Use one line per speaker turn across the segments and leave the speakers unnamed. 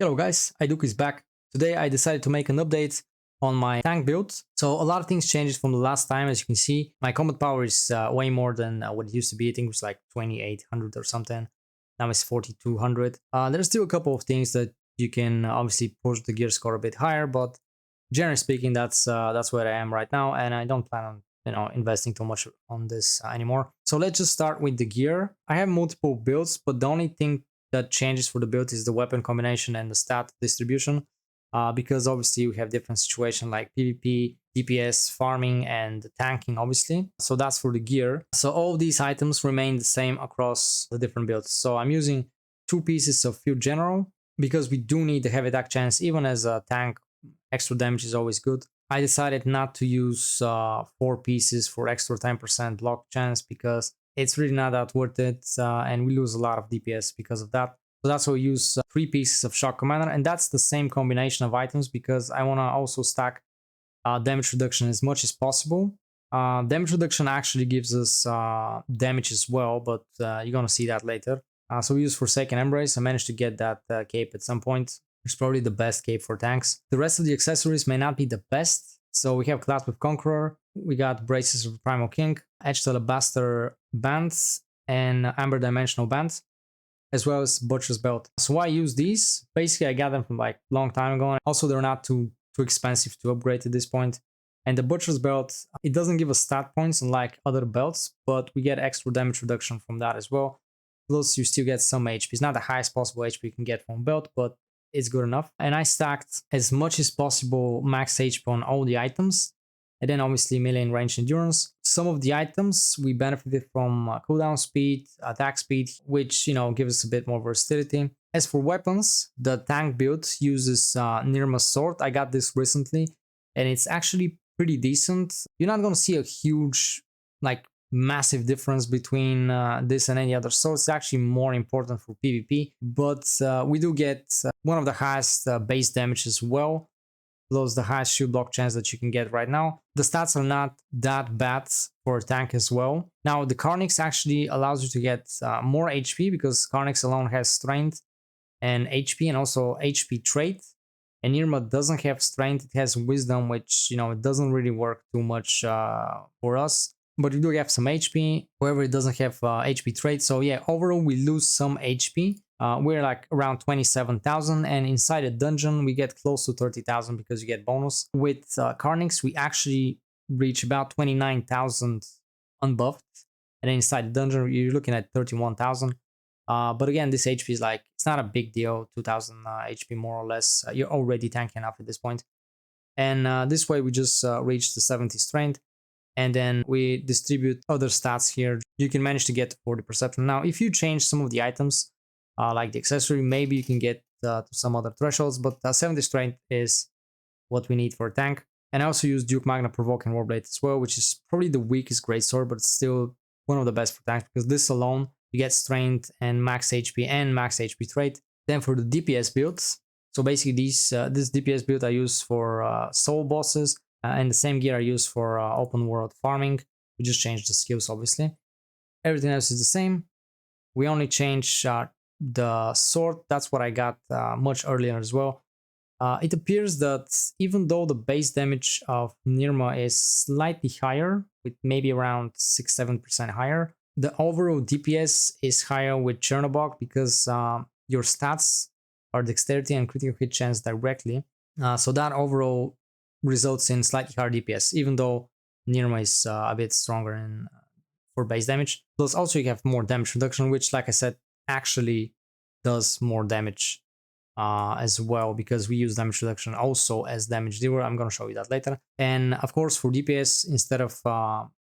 Hello guys, Eyeduka is back. Today I decided to make an update on my tank build. So a lot of things changed from the last time. As you can see, my combat power is way more than what it used to be. I think it was like 2800 or something. Now it's 4200. There's still a couple of things that you can obviously push the gear score a bit higher, but generally speaking, that's where I am right now, and I don't plan on investing too much on this anymore. So let's just start with the gear. I have multiple builds, but the only thing that changes for the build is the weapon combination and the stat distribution, because obviously we have different situations like PvP, DPS, farming, and tanking, obviously. So that's for the gear. So all these items remain the same across the different builds. So I'm using 2 pieces of Field General because we do need the heavy attack chance. Even as a tank, extra damage is always good. I decided not to use 4 pieces for extra 10% block chance because it's really not that worth it, and we lose a lot of DPS because of that. So that's why we use 3 pieces of Shock Commander, and that's the same combination of items because I want to also stack damage reduction as much as possible. Damage reduction actually gives us damage as well, but you're going to see that later. So we use Forsaken Embrace. I managed to get that cape at some point. It's probably the best cape for tanks. The rest of the accessories may not be the best. So we have Clasp with Conqueror, we got Braces of Primal King, Etched Alabaster bands, and Amber Dimensional bands, as well as Butcher's Belt. So why use these? Basically, I got them from like a long time ago. Also, they're not too expensive to upgrade at this point. And the Butcher's Belt, it doesn't give us stat points unlike other belts, but we get extra damage reduction from that as well. Plus, you still get some HP. It's not the highest possible HP you can get from a belt, but it's good enough. And I stacked as much as possible max HP on all the items, and then obviously melee and range endurance. Some of the items we benefited from cooldown speed, attack speed, which gives us a bit more versatility. As for weapons, the tank build uses Nirma's sword. I got this recently, and it's actually pretty decent. You're not gonna see a huge, massive difference between this and any other sword. It's actually more important for PvP, but we do get one of the highest base damage as well, plus the highest shield block chance that you can get right now. The stats are not that bad for a tank as well. Now the Carnix actually allows you to get more HP because Carnix alone has strength and HP, and also HP trait. And Nirma doesn't have strength, it has wisdom, which it doesn't really work too much for us. But we do have some HP, however it doesn't have HP trait. So yeah, overall we lose some HP. We're like around 27,000, and inside a dungeon we get close to 30,000 because you get bonus. With Carnix we actually reach about 29,000 unbuffed, and then inside the dungeon you're looking at 31,000. But again, this HP is it's not a big deal, 2,000 HP more or less. You're already tanky enough at this point. And this way we just reach the 70 strength. And then we distribute other stats here. You can manage to get 40 perception. Now, if you change some of the items, like the accessory, maybe you can get to some other thresholds, but 70 strength is what we need for a tank. And I also use Duke Magna Provoking Warblade as well, which is probably the weakest greatsword, but it's still one of the best for tanks because this alone, you get strength and max HP and max HP trait. Then for the DPS builds, so basically this DPS build I use for soul bosses, and the same gear I use for open world farming. We just changed the skills, obviously. Everything else is the same. We only change the sword. That's what I got much earlier as well. It appears that even though the base damage of Nirma is slightly higher, with maybe around 6-7% higher, the overall DPS is higher with Chernobog because your stats are dexterity and critical hit chance directly. So that overall results in slightly higher DPS, even though Nirma is a bit stronger for base damage. Plus also you have more damage reduction, which, like I said, actually does more damage as well, because we use damage reduction also as damage dealer. I'm going to show you that later. And of course for DPS, instead of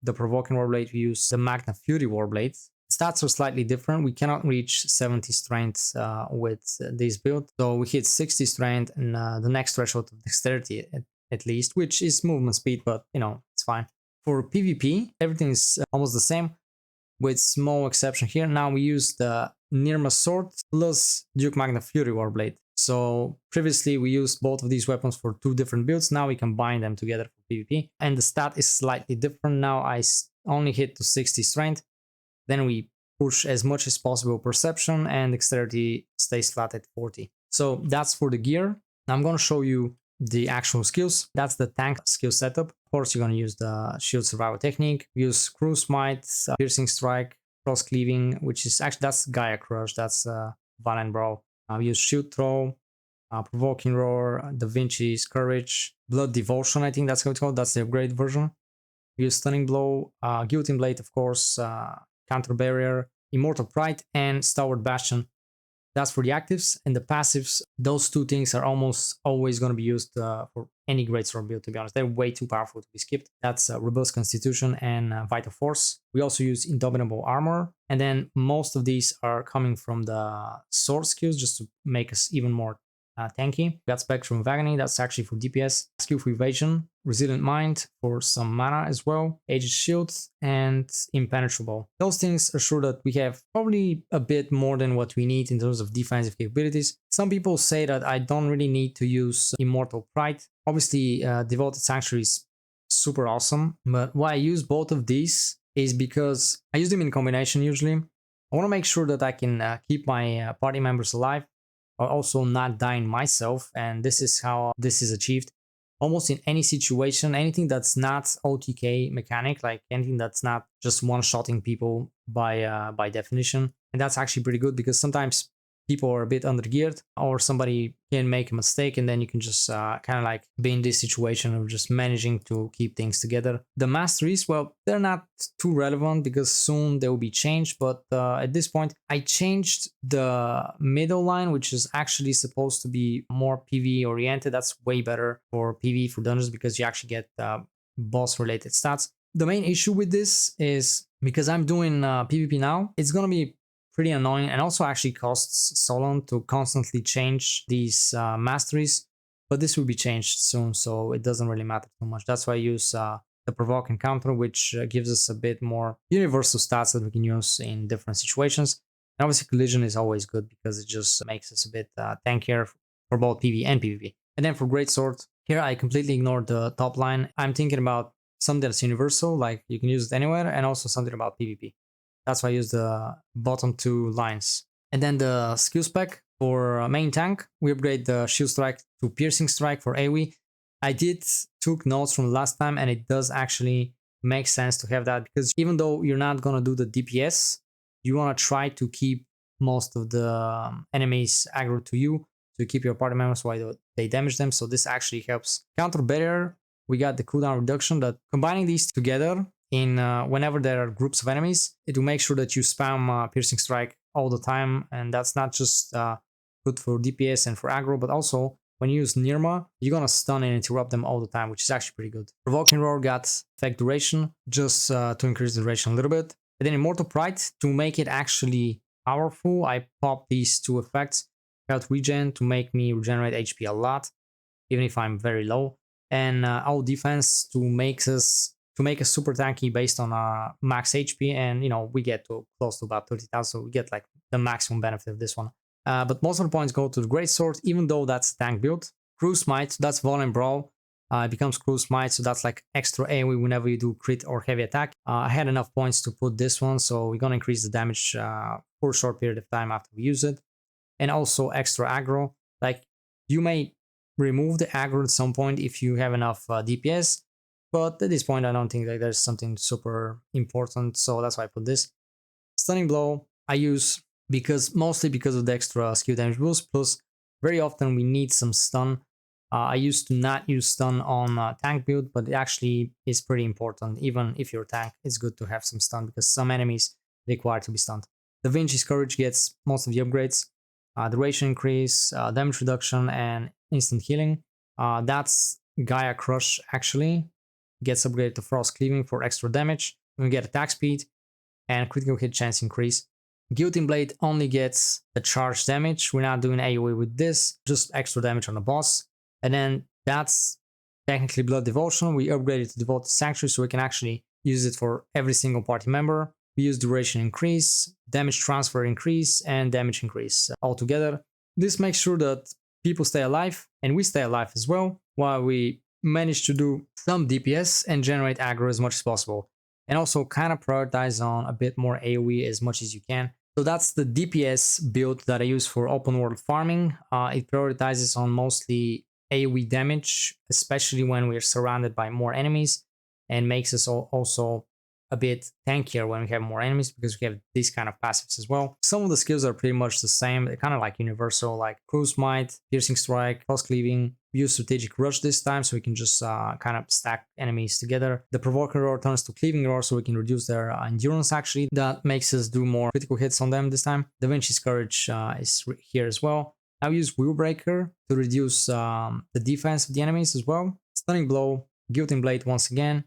the Provoking Warblade, we use the Magna Fury Warblade. Stats are slightly different. We cannot reach 70 strength with this build, so we hit 60 strength and the next threshold of dexterity at least, which is movement speed, but it's fine. For PvP, everything is almost the same, with small exception here. Now we use the Nirma sword plus Duke Magna Fury Warblade. So previously we used both of these weapons for 2 different builds. Now we combine them together for PvP, and the stat is slightly different. Now I only hit to 60 strength. Then we push as much as possible perception, and dexterity stays flat at 40. So that's for the gear. Now I'm going to show you the actual skills. That's the tank skill setup. Of course, you're going to use the shield survival technique, use cruise smite, piercing strike, cross cleaving, which is actually, that's Gaia Crush, that's Violent Brawl. Use shield throw, provoking roar, Da Vinci's courage, blood devotion, I think that's how it's called, that's the upgrade version. Use stunning blow, guillotine blade, of course, counter barrier, immortal pride, and stalwart bastion. That's for the actives. And the passives, those two things are almost always going to be used for any great sword build, to be honest. They're way too powerful to be skipped. That's robust constitution and vital force. We also use indomitable armor. And then most of these are coming from the sword skills just to make us even more tanky. We got Spectrum of Agony, that's actually for DPS. Skillful Evasion, Resilient Mind for some mana as well, Aged Shield, and Impenetrable. Those things assure that we have probably a bit more than what we need in terms of defensive capabilities. Some people say that I don't really need to use Immortal Pride. Obviously, Devoted Sanctuary is super awesome, but why I use both of these is because I use them in combination usually. I want to make sure that I can keep my party members alive, or also not dying myself, and this is how this is achieved. Almost in any situation, anything that's not OTK mechanic, like anything that's not just one-shotting people by definition, and that's actually pretty good because sometimes people are a bit undergeared or somebody can make a mistake and then you can just kind of like be in this situation of just managing to keep things together. The masteries, well, they're not too relevant because soon they will be changed, but at this point I changed the middle line, which is actually supposed to be more PvE oriented. That's way better for PvE for dungeons because you actually get boss related stats. The main issue with this is because I'm doing PvP now, it's gonna be pretty annoying and also actually costs so long to constantly change these masteries, but this will be changed soon, so it doesn't really matter too much. That's why I use the provoke and counter, which gives us a bit more universal stats that we can use in different situations. And obviously collision is always good because it just makes us a bit tankier for both PvE and PvP. And then for greatsword, here I completely ignored the top line. I'm thinking about something that's universal, like you can use it anywhere, and also something about PvP. That's why I use the bottom two lines. And then the skill spec for main tank, we upgrade the shield strike to piercing strike for AoE. I took notes from last time and it does actually make sense to have that because even though you're not gonna do the DPS, you wanna try to keep most of the enemies aggro to you, to keep your party members while they damage them. So this actually helps. Counter barrier, we got the cooldown reduction, that combining these together in whenever there are groups of enemies, it will make sure that you spam piercing strike all the time, and that's not just good for DPS and for aggro, but also when you use Nirma, you're gonna stun and interrupt them all the time, which is actually pretty good. Provoking roar got effect duration, just to increase the duration a little bit. And then Immortal Pride, to make it actually powerful, I popped these two effects. Health regen to make me regenerate HP a lot, even if I'm very low, and all defense to make us super tanky based on our max HP, and you know we get to close to about 30,000, so we get like the maximum benefit of this one. But most of the points go to the greatsword, even though that's a tank build. Cruise smite, so that's Violent Brawl. It becomes Cruise smite, so that's like extra AoE whenever you do crit or heavy attack. I had enough points to put this one, so we're gonna increase the damage for a short period of time after we use it. And also extra aggro, like you may remove the aggro at some point if you have enough DPS, but at this point I don't think that there's something super important, so that's why I put this. Stunning blow I use mostly because of the extra skill damage boost, plus very often we need some stun. I used to not use stun on tank build, but it actually is pretty important. Even if you're tank, it's good to have some stun because some enemies require to be stunned. Da Vinci's courage gets most of the upgrades. Duration increase, damage reduction, and instant healing. That's Gaia Crush actually. Gets upgraded to Frost Cleaving for extra damage. We get attack speed and critical hit chance increase. Guillotine Blade only gets the charge damage. We're not doing AoE with this, just extra damage on the boss. And then that's technically Blood Devotion. We upgraded to Devoted Sanctuary so we can actually use it for every single party member. We use duration increase, damage transfer increase, and damage increase all together. This makes sure that people stay alive and we stay alive as well, while we manage to do some DPS and generate aggro as much as possible. And also kind of prioritize on a bit more AoE as much as you can. So that's the DPS build that I use for open world farming. It prioritizes on mostly AoE damage, especially when we're surrounded by more enemies, and makes us also a bit tankier when we have more enemies because we have these kind of passives as well. Some of the skills are pretty much the same. They're kind of like universal, like Cruise Might, Piercing Strike, Cross Cleaving. We use Strategic Rush this time, so we can just kind of stack enemies together. The Provoking Roar turns to Cleaving Roar, so we can reduce their endurance actually. That makes us do more critical hits on them this time. Da Vinci's Courage is here as well. I use Wheel Breaker to reduce the defense of the enemies as well. Stunning Blow, Guillotine Blade once again.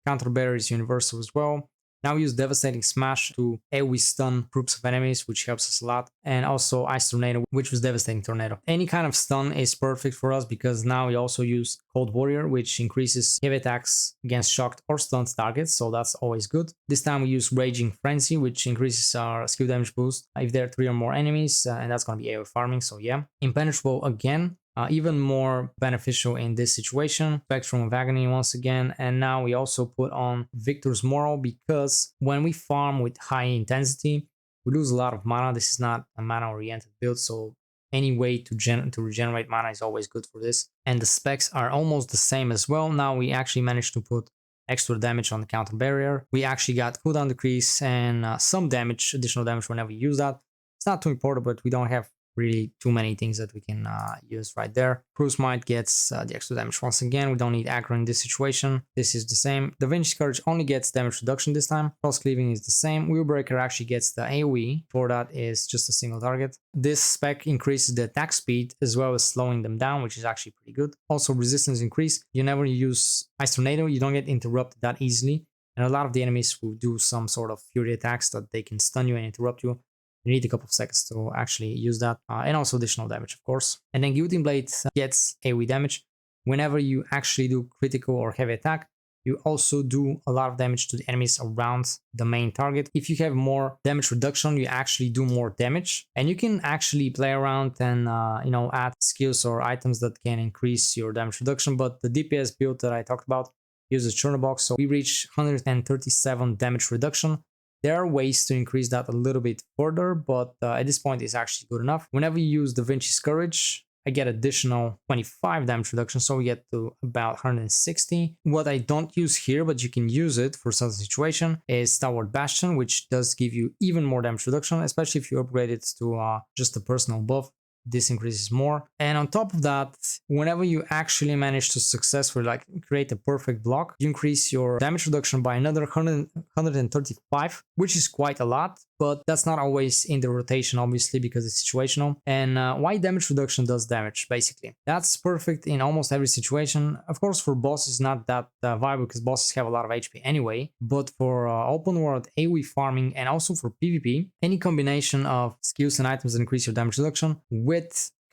Counter Barrier is universal as well. Now we use Devastating Smash to AoE stun groups of enemies, which helps us a lot. And also Ice Tornado, which was Devastating Tornado. Any kind of stun is perfect for us because now we also use Cold Warrior, which increases heavy attacks against shocked or stunned targets, so that's always good. This time we use Raging Frenzy, which increases our skill damage boost if there are 3 or more enemies, and that's going to be AoE farming, so yeah. Impenetrable again. Even more beneficial in this situation. Spectrum of Agony once again. And now we also put on Victor's Moral because when we farm with high intensity, we lose a lot of mana. This is not a mana-oriented build, so any way to regenerate mana is always good for this. And the specs are almost the same as well. Now we actually managed to put extra damage on the counter barrier. We actually got cooldown decrease and some damage, additional damage whenever we use that. It's not too important, but we don't have really too many things that we can use right there. Cruise Might gets the extra damage once again. We don't need aggro in this situation. This is the same. Da Vinci's Courage only gets damage reduction this time. Cross Cleaving is the same. Wheel Breaker actually gets the AoE. For that is just a single target. This spec increases the attack speed as well as slowing them down, which is actually pretty good. Also resistance increase. You never use Ice Tornado, you don't get interrupted that easily. And a lot of the enemies will do some sort of fury attacks that they can stun you and interrupt you. You need a couple of seconds to actually use that, and also additional damage, of course. And then Guillotine Blade gets AoE damage. Whenever you actually do critical or heavy attack, you also do a lot of damage to the enemies around the main target. If you have more damage reduction, you actually do more damage. And you can actually play around and add skills or items that can increase your damage reduction. But the DPS build that I talked about uses Churnabox, so we reach 137 damage reduction. There are ways to increase that a little bit further, but at this point it's actually good enough. Whenever you use Da Vinci's Courage, I get additional 25 damage reduction, so we get to about 160. What I don't use here, but you can use it for certain situation, is Stalwart Bastion, which does give you even more damage reduction, especially if you upgrade it to just a personal buff. This increases more. And on top of that, whenever you actually manage to successfully create a perfect block, you increase your damage reduction by another 135, which is quite a lot, but that's not always in the rotation, obviously, because it's situational. And why damage reduction does damage, basically. That's perfect in almost every situation. Of course, for bosses, not that viable because bosses have a lot of HP anyway, but for open world AoE farming and also for PvP, any combination of skills and items that increase your damage reduction with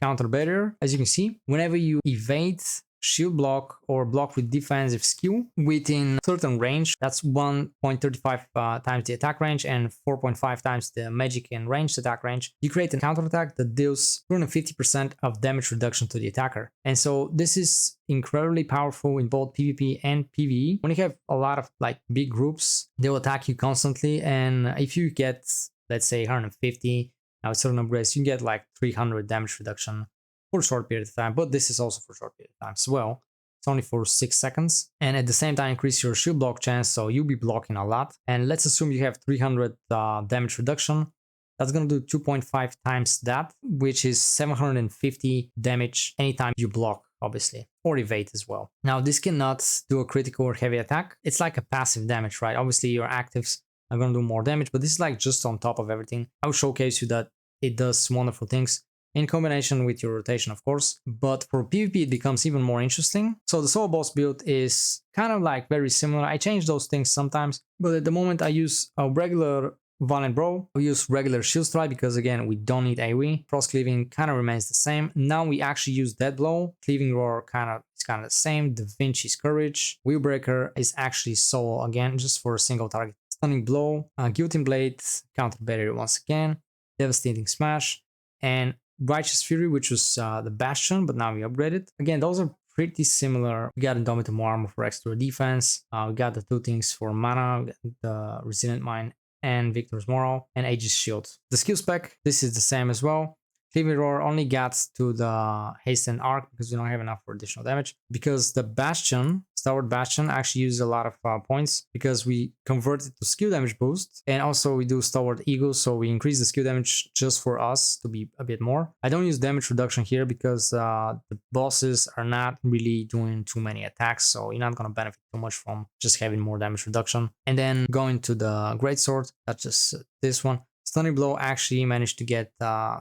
counter barrier, as you can see, whenever you evade, shield block, or block with defensive skill within certain range, that's 1.35 times the attack range and 4.5 times the magic and ranged attack range, you create a counter attack that deals 250% of damage reduction to the attacker. And so this is incredibly powerful in both PvP and PvE. When you have a lot of big groups, they'll attack you constantly, and if you get, let's say, 150 now with certain upgrades, you can get 300 damage reduction for a short period of time, but this is also for a short period of time as well. It's only for 6 seconds, and at the same time increase your shield block chance, so you'll be blocking a lot. And let's assume you have 300 damage reduction. That's going to do 2.5 times that, which is 750 damage anytime you block, obviously, or evade as well. Now this cannot do a critical or heavy attack. It's like a passive damage, right? Obviously your actives are going to do more damage, but this is just on top of everything. I will showcase you that it does wonderful things in combination with your rotation, of course. But for PvP, it becomes even more interesting. So the solo boss build is kind of very similar. I change those things sometimes, but at the moment I use a regular Violent Brawl. We use regular Shield Strike because, again, we don't need AoE. Cross Cleaving kind of remains the same. Now we actually use Dead Blow. Cleaving Roar is kind of the same. Da Vinci's Courage. Wheel Breaker is actually solo again, just for a single target. Stunning Blow, Guillotine Blade, Counter Barrier once again, Devastating Smash, and Righteous Fury, which was the Bastion, but now we upgraded. Again, those are pretty similar. We got Indomitable Armor for extra defense. We got the 2 things for mana, we got the Resilient Mind and Victor's Moral, and Aegis Shield. The skill spec, this is the same as well. Cleaving Roar only gets to the haste and arc because we don't have enough for additional damage. Because the Bastion, Starward Bastion, actually uses a lot of points because we convert it to skill damage boost. And also we do Starward Eagle, so we increase the skill damage just for us to be a bit more. I don't use damage reduction here because the bosses are not really doing too many attacks, so you're not going to benefit too much from just having more damage reduction. And then going to the Greatsword, that's just this one. Stunning Blow actually managed to get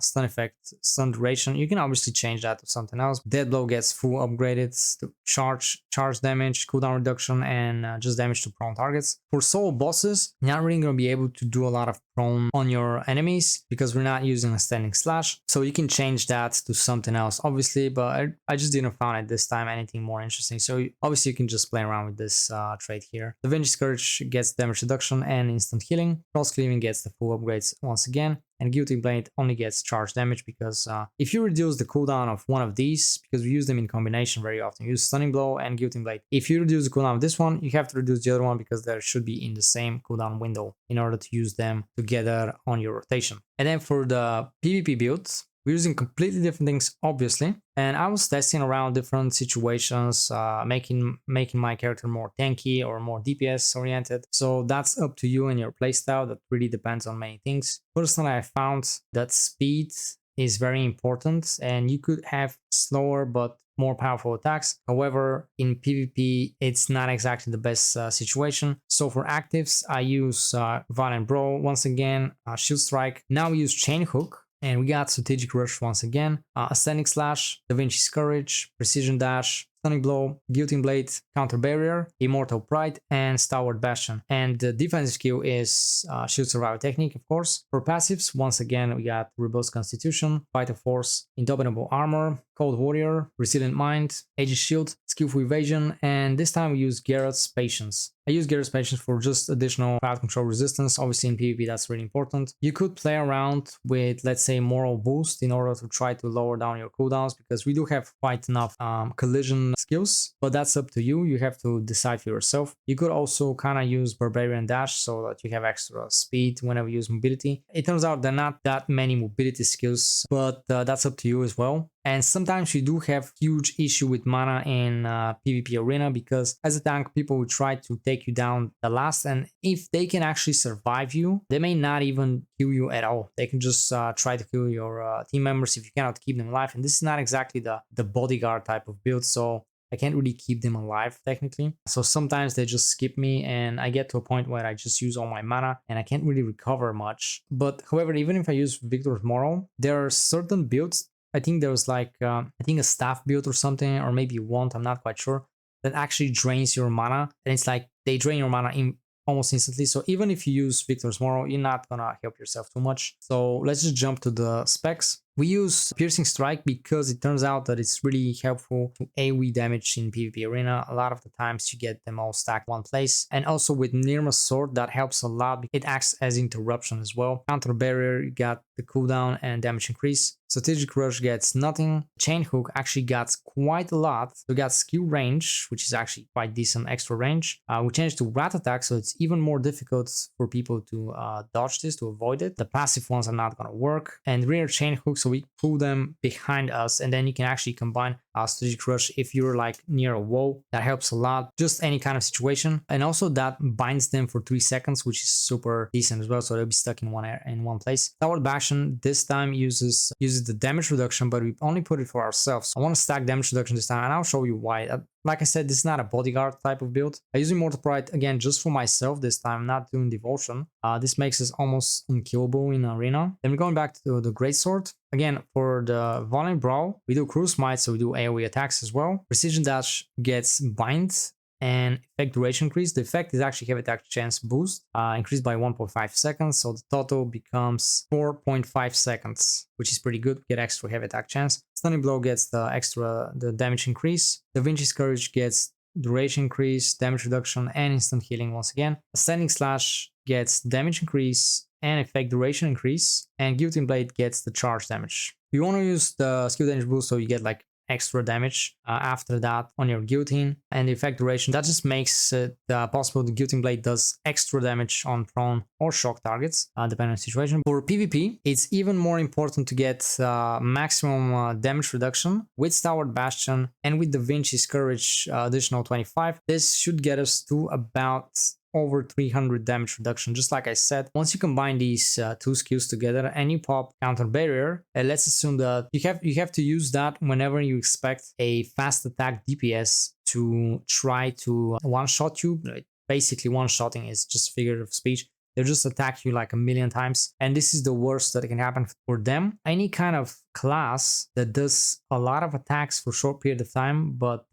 stun effect, stun duration. You can obviously change that to something else. Dead Blow gets full upgraded to charge damage, cooldown reduction, and just damage to prone targets. For solo bosses, you're not really going to be able to do a lot of prone on your enemies because we're not using a standing slash. So you can change that to something else, obviously, but I just didn't find at this time anything more interesting. So obviously you can just play around with this trait here. The Vinci Scourge gets damage reduction and instant healing. Cross Cleaving gets the full upgrades once again, and Guillotine Blade only gets charge damage because if you reduce the cooldown of one of these, because we use them in combination very often, we use Stunning Blow and Guillotine Blade. If you reduce the cooldown of this one, you have to reduce the other one because they should be in the same cooldown window in order to use them together on your rotation. And then for the PvP builds, we're using completely different things, obviously. And I was testing around different situations, making my character more tanky or more DPS oriented. So that's up to you and your playstyle. That really depends on many things. Personally, I found that speed is very important, and you could have slower but more powerful attacks. However, in PvP, it's not exactly the best situation. So for actives, I use Violent Brawl once again, Shield Strike. Now we use Chain Hook. And we got Strategic Rush once again, Ascending Slash, Da Vinci Scourge, Precision Dash, Stunning Blow, Guillotine Blade, Counter Barrier, Immortal Pride, and Starward Bastion. And the defensive skill is Shield Survival Technique, of course. For passives, once again, we got Robust Constitution, Vital Force, Indomitable Armor, Cold Warrior, Resilient Mind, Aegis Shield, Skillful Evasion, and this time we use Garrett's Patience. I use Garrett's Patience for just additional crowd control resistance. Obviously in PvP that's really important. You could play around with, let's say, Moral Boost in order to try to lower down your cooldowns because we do have quite enough collision skills, but that's up to you. You have to decide for yourself. You could also kind of use Barbarian Dash so that you have extra speed whenever you use mobility. It turns out there are not that many mobility skills, but that's up to you as well. And sometimes you do have huge issue with mana in PvP arena because as a tank, people will try to take you down the last, and if they can actually survive you, they may not even kill you at all. They can just try to kill your team members if you cannot keep them alive. And this is not exactly the bodyguard type of build, so I can't really keep them alive technically. So sometimes they just skip me and I get to a point where I just use all my mana and I can't really recover much. But however, even if I use Victor's Moral, there are certain builds. I think there was like, I think a staff build or something, or maybe want, I'm not quite sure, that actually drains your mana. And it's like they drain your mana in almost instantly. So even if you use Victor's Moral, you're not gonna help yourself too much. So let's just jump to the specs. We use Piercing Strike because it turns out that it's really helpful to AoE damage in PvP arena. A lot of the times you get them all stacked one place. And also with Nirma's Sword, that helps a lot. It acts as interruption as well. Counter Barrier, you got the cooldown and damage increase. Strategic Rush gets nothing. Chain Hook actually got quite a lot. We got Skill Range, which is actually quite decent extra range. We changed to Rat Attack, so it's even more difficult for people to dodge this, to avoid it. The passive ones are not going to work. And Rear Chain Hook, so we pull them behind us, and then you can actually combine Strategic Rush if you're like near a wall. That helps a lot, just any kind of situation. And also that binds them for 3 seconds, which is super decent as well, so they'll be stuck in one place. Starward Bastion this time uses the damage reduction, but we only put it for ourselves. I want to stack damage reduction this time, and I'll show you why. Like I said, this is not a bodyguard type of build. I use Immortal Pride again just for myself this time, not doing Devotion. This makes us almost unkillable in arena. Then we're going back to the Greatsword. Again, for the Violent Brawl, we do Cruise Might, so we do AoE attacks as well. Precision Dash gets Bind and effect duration increase. The effect is actually heavy attack chance boost, increased by 1.5 seconds. So the total becomes 4.5 seconds, which is pretty good. Get extra heavy attack chance. Stunning Blow gets the damage increase. Da Vinci Scourge gets duration increase, damage reduction, and instant healing once again. Ascending Slash gets damage increase and effect duration increase. And Guillotine Blade gets the charge damage. You want to use the skill damage boost so you get like extra damage after that on your guillotine, and the effect duration that just makes it possible the guillotine blade does extra damage on prone or shock targets depending on the situation. For PvP, it's even more important to get maximum damage reduction with Stalwart Bastion and with Da Vinci's Courage additional 25. This should get us to about over 300 damage reduction. Just like I said, once you combine these two skills together and you pop counter barrier, let's assume that you have to use that whenever you expect a fast attack DPS to try to one-shot you. Basically, one-shotting is just figure of speech. They'll just attack you like a million times, and this is the worst that can happen for them. Any kind of class that does a lot of attacks for a short period of time but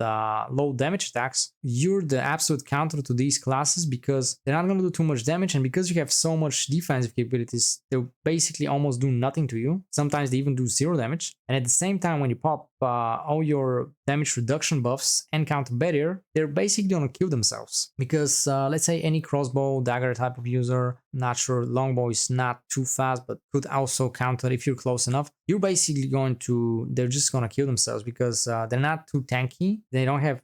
low damage attacks, you're the absolute counter to these classes because they're not going to do too much damage, and because you have so much defensive capabilities, they'll basically almost do nothing to you. Sometimes they even do 0 damage, and at the same time when you pop all your damage reduction buffs and counter barrier, they're basically going to kill themselves because let's say any crossbow dagger type of user, not sure, longbow is not too fast but could also counter if you're close enough, you're basically they're just gonna kill themselves because they're not too tanky.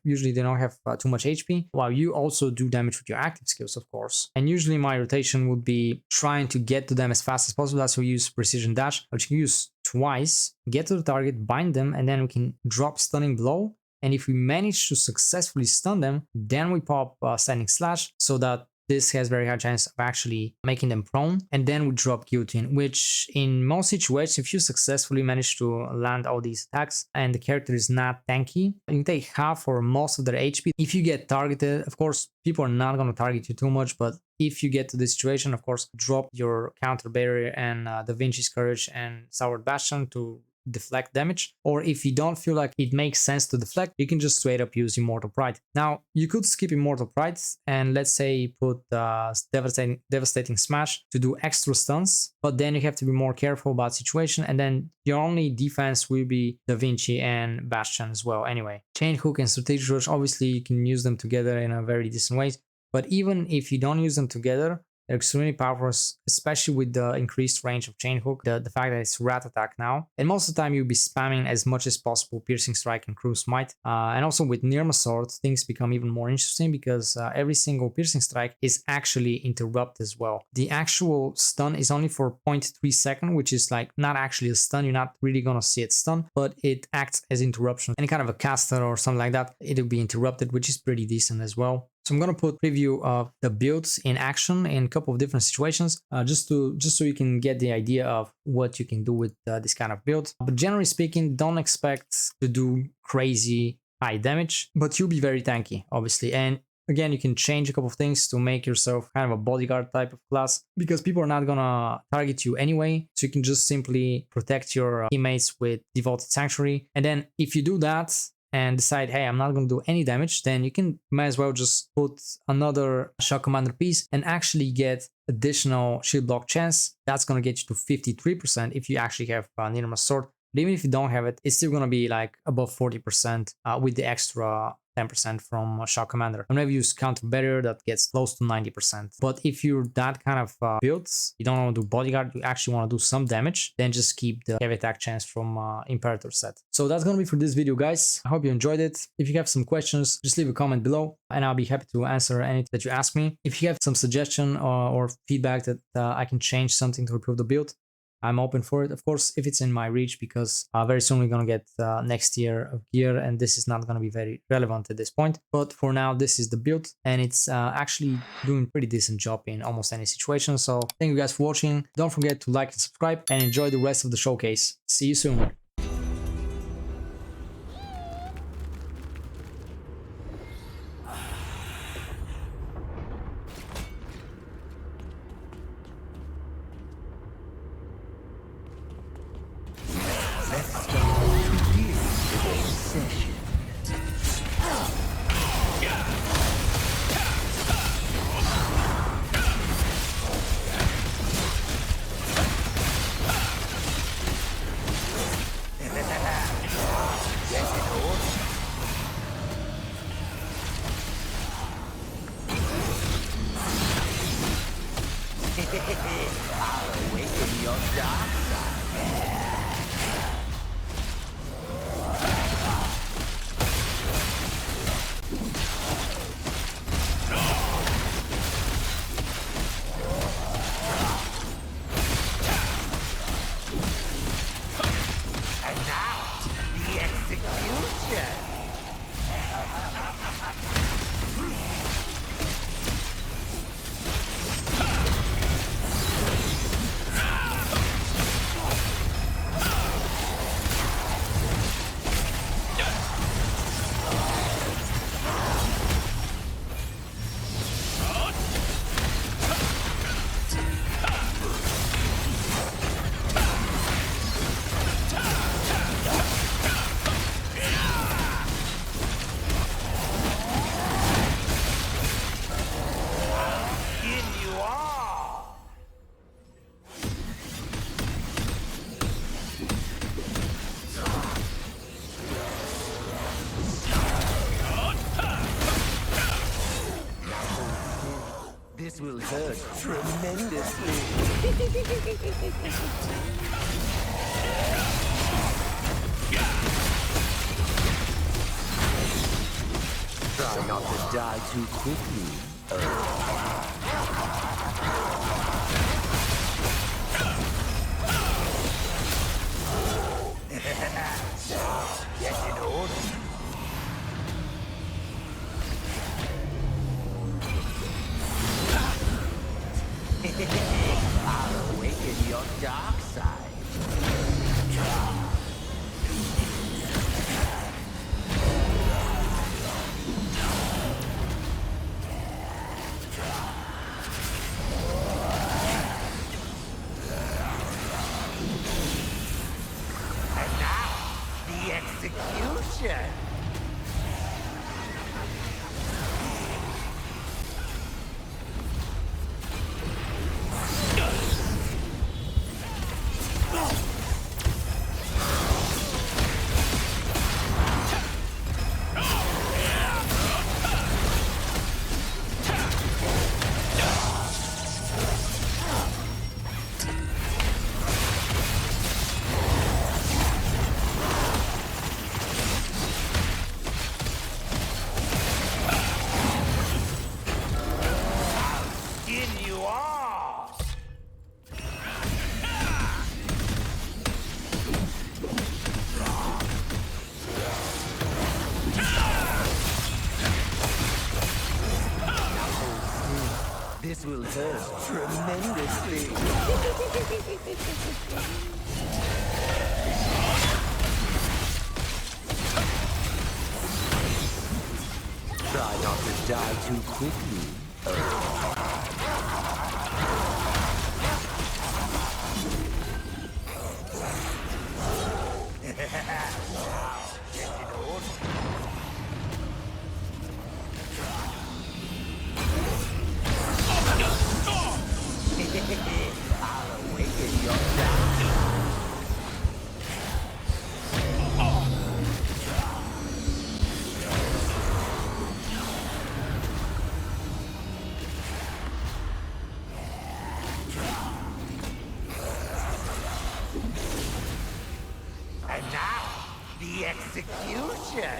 Usually they don't have too much HP, while you also do damage with your active skills, of course. And usually my rotation would be trying to get to them as fast as possible. That's why we use precision dash, which you can use twice, get to the target, bind them, and then we can drop stunning blow. And if we manage to successfully stun them, then we pop standing slash so that this has very high chance of actually making them prone, and then we drop guillotine, which in most situations, if you successfully manage to land all these attacks and the character is not tanky, you can take half or most of their HP. If you get targeted, of course, people are not going to target you too much, but if you get to this situation, of course, drop your counter barrier and Da Vinci's Courage and Stalwart Bastion to deflect damage. Or if you don't feel like it makes sense to deflect, you can just straight up use Immortal Pride. Now, you could skip Immortal Pride and let's say put Devastating Smash to do extra stuns, but then you have to be more careful about situation, and then your only defense will be Da Vinci and Bastion as well anyway. Chain Hook and Strategic Rush, obviously you can use them together in a very decent way, but even if you don't use them together, they're extremely powerful, especially with the increased range of Chain Hook, the fact that it's Rat Attack now. And most of the time you'll be spamming as much as possible Piercing Strike and Cruise Smite. And also with Nirma Sword, things become even more interesting because every single Piercing Strike is actually interrupt as well. The actual stun is only for 0.3 seconds, which is like not actually a stun. You're not really gonna see it stun, but it acts as interruption. Any kind of a caster or something like that, it'll be interrupted, which is pretty decent as well. So I'm going to put preview of the builds in action in a couple of different situations, just so you can get the idea of what you can do with this kind of build. But generally speaking, don't expect to do crazy high damage, but you'll be very tanky, obviously. And again, you can change a couple of things to make yourself kind of a bodyguard type of class because people are not gonna target you anyway. So you can just simply protect your teammates with Devoted Sanctuary. And then if you do that and decide, hey, I'm not going to do any damage, then you can might as well just put another Shock Commander piece and actually get additional shield block chance. That's going to get you to 53% if you actually have Nirma Sword. But even if you don't have it, it's still going to be like above 40% with the extra 10% from Shock Commander. And maybe use Counter Barrier that gets close to 90%. But if you're that kind of builds, you don't want to do Bodyguard, you actually want to do some damage, then just keep the heavy attack chance from Imperator set. So that's going to be for this video, guys. I hope you enjoyed it. If you have some questions, just leave a comment below and I'll be happy to answer anything that you ask me. If you have some suggestion or feedback that I can change something to improve the build, I'm open for it, of course, if it's in my reach, because very soon we're going to get next year of gear and this is not going to be very relevant at this point. But for now, this is the build and it's actually doing a pretty decent job in almost any situation. So thank you guys for watching. Don't forget to like and subscribe and enjoy the rest of the showcase. See you soon.
This will hurt tremendously. Try not to die too quickly. Get in order. I'll awaken your dark side. And now, the execution. This will hurt tremendously. Try not to die too quickly. I'll awaken your dark. And now, the execution.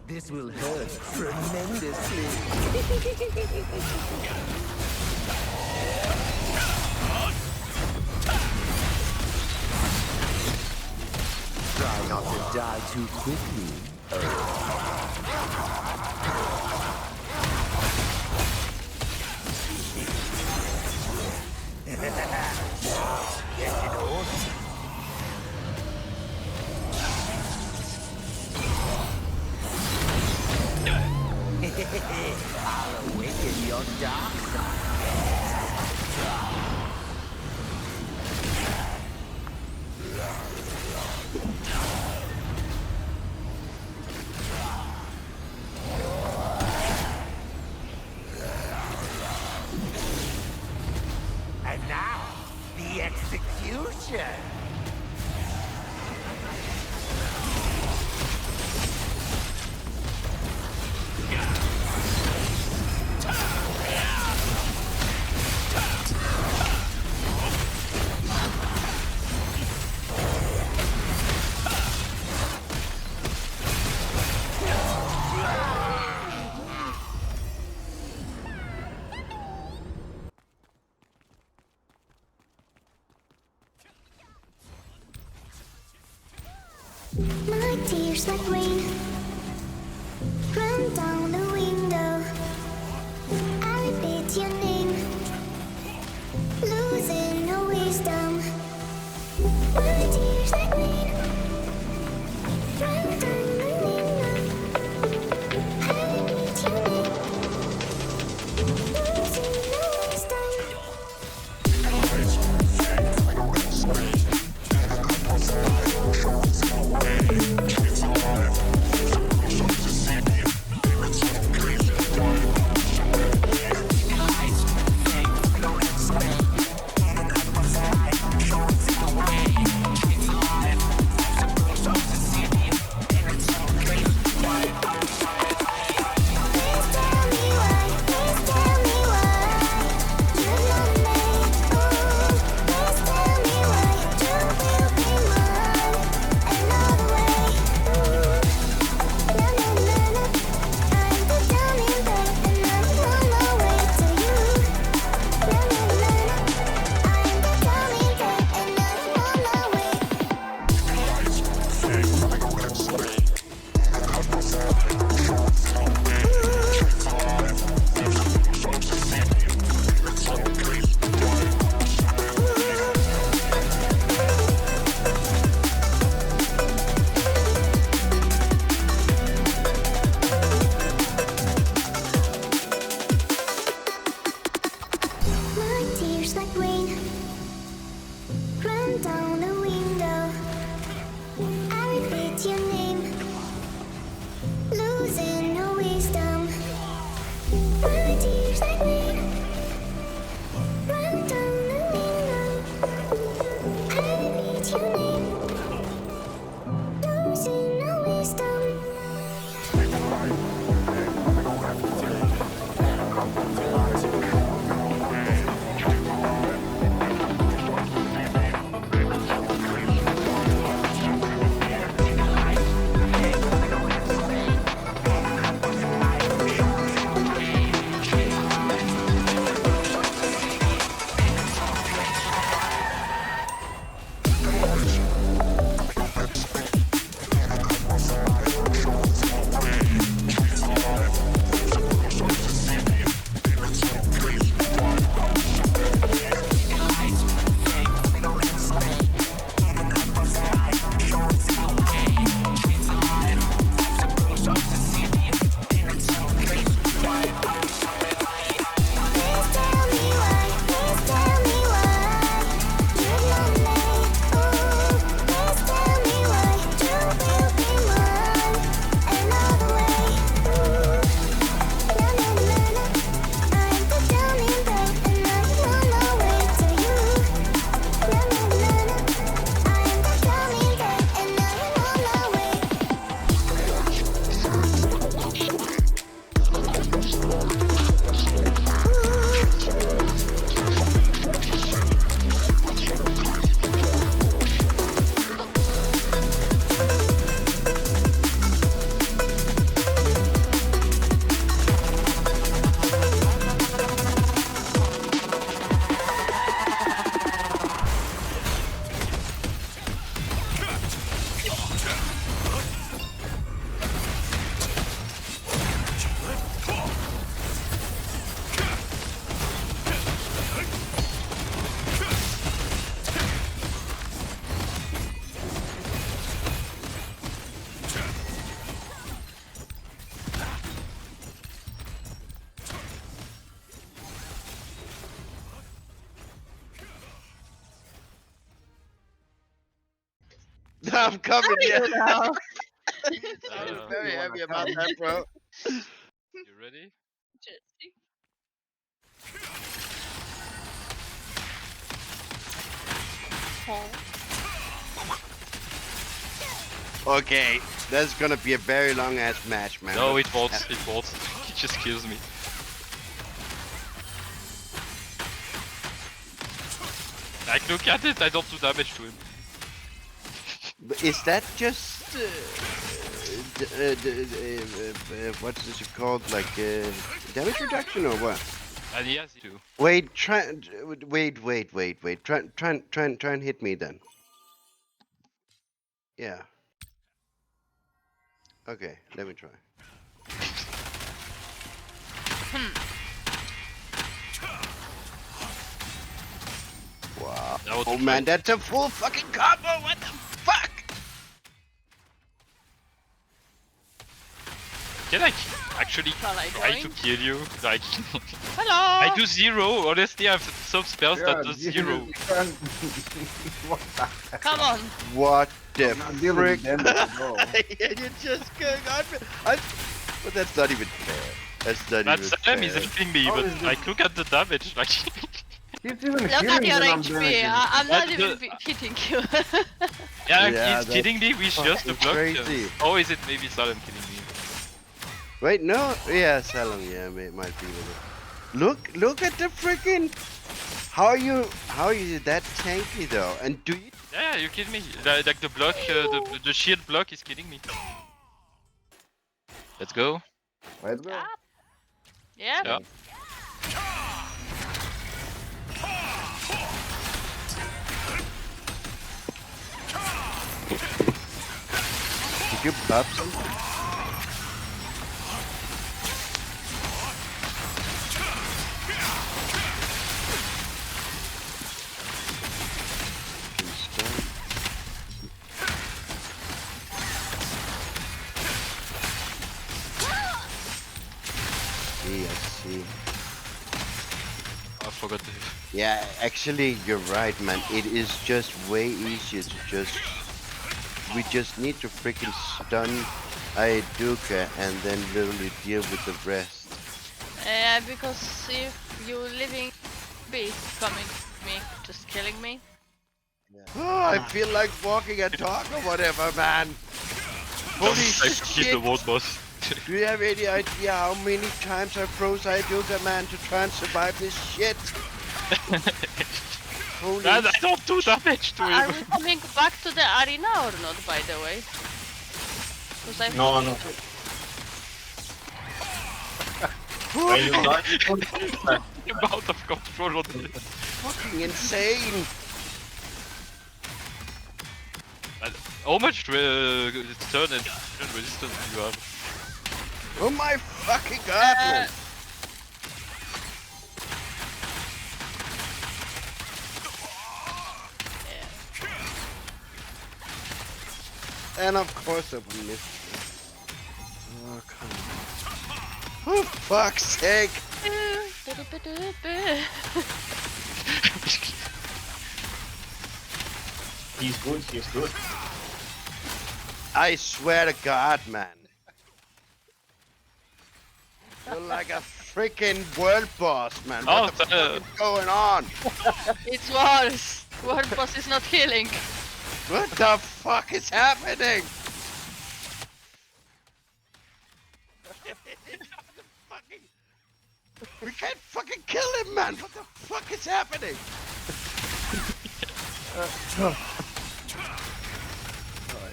This will hurt tremendously. Try not to die too quickly. Get in order. I'll awaken your dark side.
My tears like rain run down the window. I repeat your name, losing no wisdom. My tears like rain run down the window. I repeat your name, losing no wisdom.
I'm coming, yeah.
You know.
I'm very happy about that, bro.
You ready?
Okay, that's gonna be a very long ass match, man.
No, it won't. It won't. He just kills me. Like, look at it. I don't do damage to him.
Is that just what's this called? Like damage reduction or what?
And he has it too.
Wait, wait. Try and hit me then. Yeah. Okay, let me try. Wow.
I want
Oh
to try.
man, that's a full fucking combo. What the fuck?
Can I actually
Shall I
try to
join?
kill you? Like,
Hello!
I do 0. Honestly, I have some spells that do 0.
What the
Come on!
What the
I'm not dealing with
frick?
damage at all.
You're just going on. But that's not even fair. That's not
That
even
Salem is
fair.
helping me,
How
but
is this-
like, look at the damage. Like,
He's even
Look at
healing
your
when I'm
HP,
damaging.
I'm not
That's
even
the-
hitting you.
yeah,
Yeah,
he's
that's
killing me with just the
fucking
block.
crazy.
Or is it maybe Salem killing me?
Wait, no. Yeah, Salem. Yeah, it might be with it. Look at the freaking. How are you that tanky though? And do you?
Yeah, you kill me. Like the block, the shield block is killing me. Let's go.
Let's go.
Yeah?
Yeah.
Did you pop something? I see.
I forgot to.
Yeah, actually, you're right, man. It is just way easier to just. We just need to freaking stun Eyeduka and then literally deal with the rest.
Because if you living be coming to me, just killing me.
Oh, I feel like walking a dog or whatever, man. Holy
I kill
shit!
the world boss.
Do you have any idea how many times I froze Eyeduka, man, to try and survive this shit? Holy
Man, I don't do damage to
Are
him.
we coming back to the arena or not, by the way? Because I
No. When you die,
The amount of control on this.
fucking insane!
Man, how much turn and resistance do you have?
Oh my fucking god, man! And of course I missed. Oh, come on. Oh, fuck's sake!
he's good, he's good.
I swear to God, man. You're like a freaking world boss, man. What the fuck is going on?
It's worse! World boss is not healing!
What the fuck is happening? We can't fucking kill him, man. What the fuck is happening?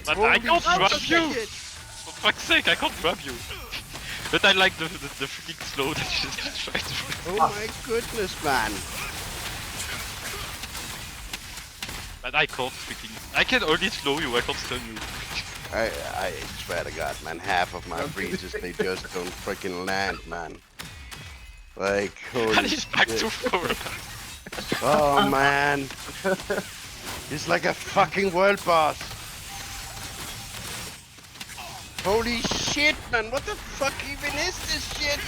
But I can't
Holy
grab you!
shit.
For fuck's sake, I can't grab you! But I like the freaking slow that you just tried to.
Oh my goodness, man.
But I can't freaking. I can only slow you, I can't stun you.
I swear to God, man. Half of my freezes, they just don't freaking land, man. Like, holy
And he's back
shit.
to Thor.
Oh, man. He's like a fucking world boss. Holy shit, man. What the fuck even is this shit?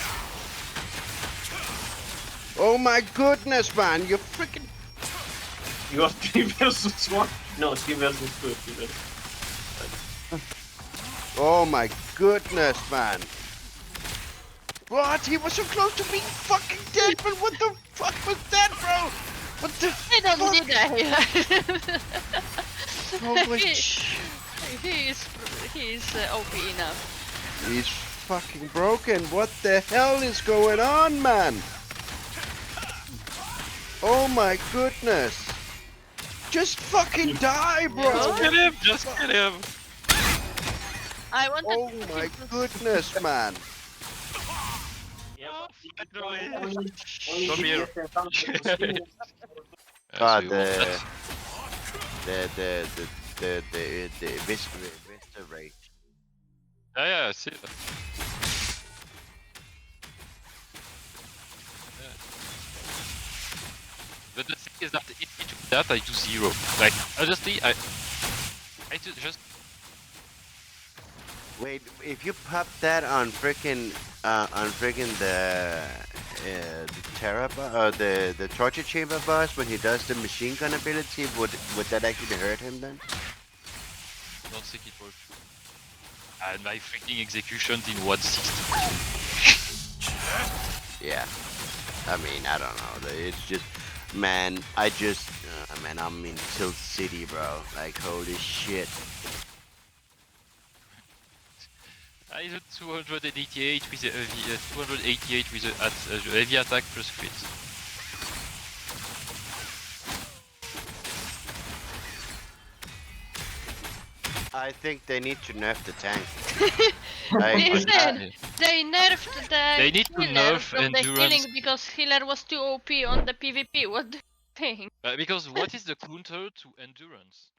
Oh my goodness, man. You freaking...
You got 3 versus 1? No, 3 versus 2. 3 versus...
Oh my goodness, man. What? He was so close to being fucking dead, but what the fuck was that, bro? What the
I don't
fuck?
need that!
Holy
he,
sh...
he is OP enough.
He's fucking broken. What the hell is going on, man? Oh my goodness. Just fucking die, bro.
Just kill him, just kill him!
I wanted
Oh
to
my
keep-
goodness, man.
Oh, finally.
Only
Come here.
DPS can come.
Ah,
So you want that?
the Eviscerate.
Yeah, I see that. Yeah. But the thing is that in between that I do 0. Like honestly, I do just
Wait, if you pop that on freaking the Terra the torture chamber boss when he does the machine gun ability, would that actually hurt him then?
don't think it works. And my freaking executions in 160.
Yeah. I mean, I don't know. It's just, man, man, I'm in Tilt City, bro. Like, holy shit.
I did 288 with the heavy, 288 with the heavy attack plus crit.
I think they need to nerf the tank.
Listen, they nerfed the
They need to
healer
nerf
from the
endurance.
healing because healer was too OP on the PvP. What do you think?
Because what is the counter to endurance?